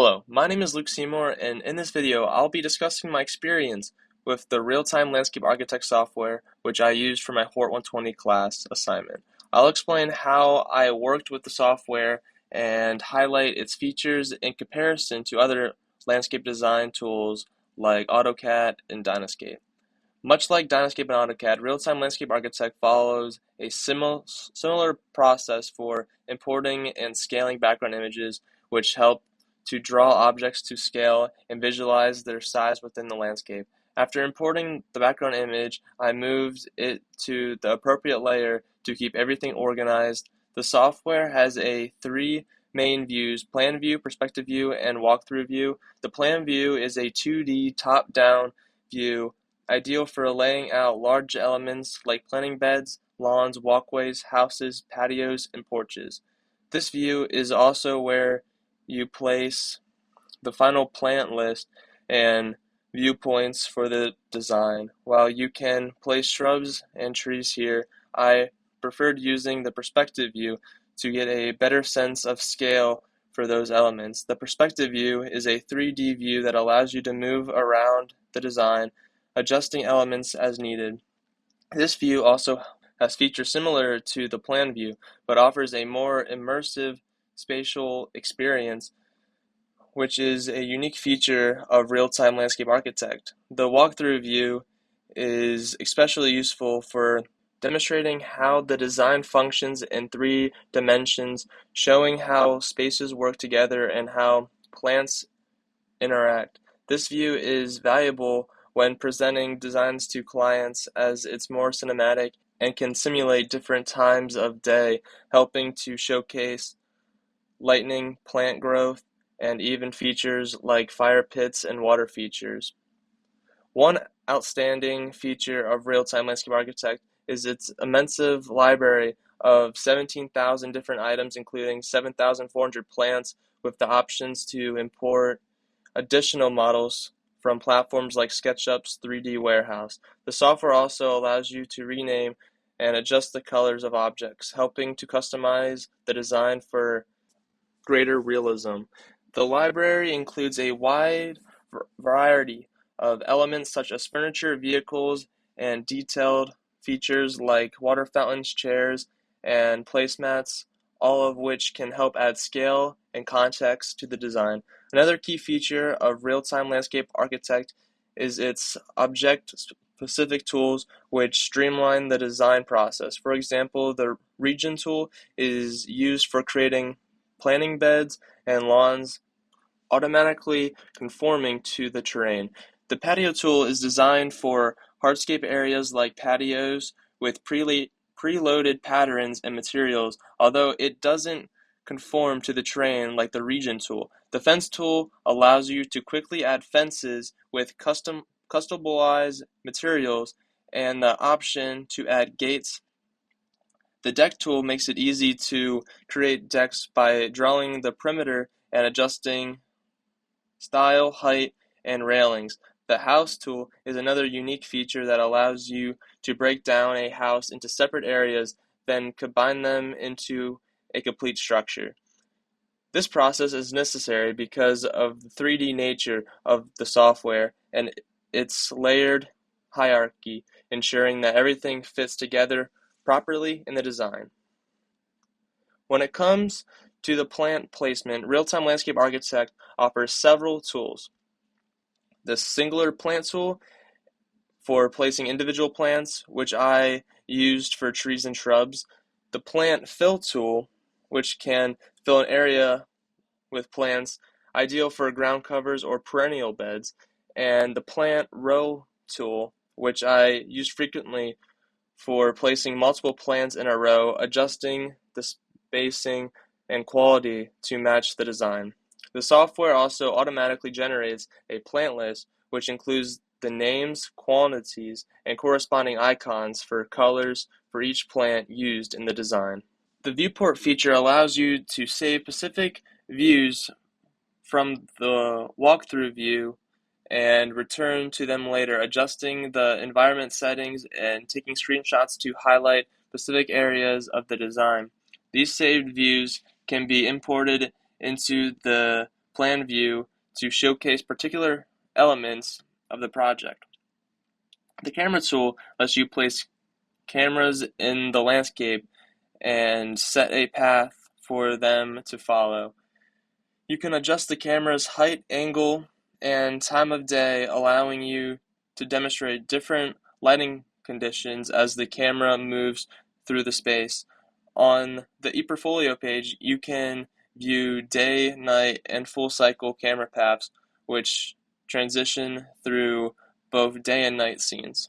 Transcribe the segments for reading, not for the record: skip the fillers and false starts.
Hello, my name is Luke Seymour, and in this video, I'll be discussing my experience with the Real-Time Landscape Architect software, which I used for my Hort 120 class assignment. I'll explain how I worked with the software and highlight its features in comparison to other landscape design tools like AutoCAD and Dynascape. Much like Dynascape and AutoCAD, Real-Time Landscape Architect follows a similar process for importing and scaling background images, which help to draw objects to scale and visualize their size within the landscape. After importing the background image, I moved it to the appropriate layer to keep everything organized. The software has three main views: plan view, perspective view, and walkthrough view. The plan view is a 2D top-down view ideal for laying out large elements like planting beds, lawns, walkways, houses, patios, and porches. This view is also where you place the final plant list and viewpoints for the design. While you can place shrubs and trees here, I preferred using the perspective view to get a better sense of scale for those elements. The perspective view is a 3D view that allows you to move around the design, adjusting elements as needed. This view also has features similar to the plan view, but offers a more immersive spatial experience, which is a unique feature of Real-Time Landscape Architect. The walkthrough view is especially useful for demonstrating how the design functions in 3 dimensions, showing how spaces work together and how plants interact. This view is valuable when presenting designs to clients as it's more cinematic and can simulate different times of day, helping to showcase lightning, plant growth, and even features like fire pits and water features. One outstanding feature of Real-Time Landscape Architect is its immense library of 17,000 different items, including 7,400 plants, with the options to import additional models from platforms like SketchUp's 3D Warehouse. The software also allows you to rename and adjust the colors of objects, helping to customize the design for greater realism. The library includes a wide variety of elements such as furniture, vehicles, and detailed features like water fountains, chairs, and placemats, all of which can help add scale and context to the design. Another key feature of Real-Time Landscape Architect is its object-specific tools, which streamline the design process. For example, the Region tool is used for creating planting beds and lawns automatically conforming to the terrain. The patio tool is designed for hardscape areas like patios with preloaded patterns and materials, although it doesn't conform to the terrain like the region tool. The fence tool allows you to quickly add fences with customized materials and the option to add gates. The deck tool makes it easy to create decks by drawing the perimeter and adjusting style, height, and railings. The house tool is another unique feature that allows you to break down a house into separate areas, then combine them into a complete structure. This process is necessary because of the 3D nature of the software and its layered hierarchy, ensuring that everything fits together properly in the design. When it comes to the plant placement, Real-Time Landscape Architect offers several tools. The Singular Plant tool for placing individual plants, which I used for trees and shrubs. The Plant Fill tool, which can fill an area with plants, ideal for ground covers or perennial beds. And the Plant Row tool, which I used frequently for placing multiple plants in a row, adjusting the spacing and quality to match the design. The software also automatically generates a plant list, which includes the names, quantities, and corresponding icons for colors for each plant used in the design. The viewport feature allows you to save specific views from the walkthrough view and return to them later, adjusting the environment settings and taking screenshots to highlight specific areas of the design. These saved views can be imported into the plan view to showcase particular elements of the project. The camera tool lets you place cameras in the landscape and set a path for them to follow. You can adjust the camera's height, angle, and time of day, allowing you to demonstrate different lighting conditions as the camera moves through the space. On the ePortfolio page, you can view day, night, and full cycle camera paths, which transition through both day and night scenes.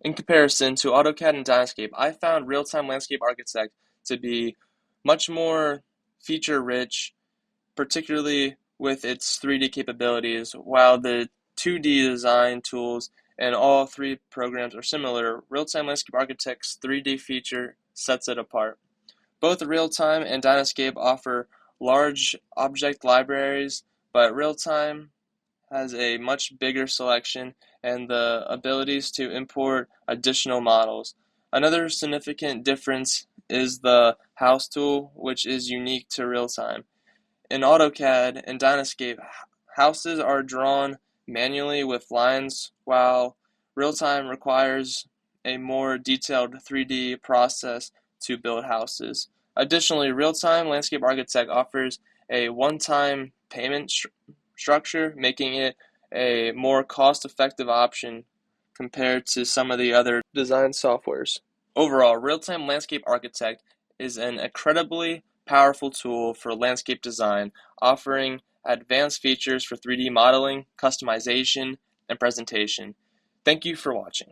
In comparison to AutoCAD and Dynarscape, I found Real-Time Landscape Architect to be much more feature-rich, particularly with its 3D capabilities. While the 2D design tools and all three programs are similar, Real-Time Landscape Architect's 3D feature sets it apart. Both Realtime and Dynarscape offer large object libraries, but Realtime has a much bigger selection and the abilities to import additional models. Another significant difference is the house tool, which is unique to Realtime. In AutoCAD and Dynarscape, houses are drawn manually with lines, while Realtime requires a more detailed 3D process to build houses. Additionally, Realtime Landscape Architect offers a one-time payment structure, making it a more cost-effective option compared to some of the other design softwares. Overall, Real-Time Landscape Architect is an incredibly powerful tool for landscape design, offering advanced features for 3D modeling, customization, and presentation. Thank you for watching.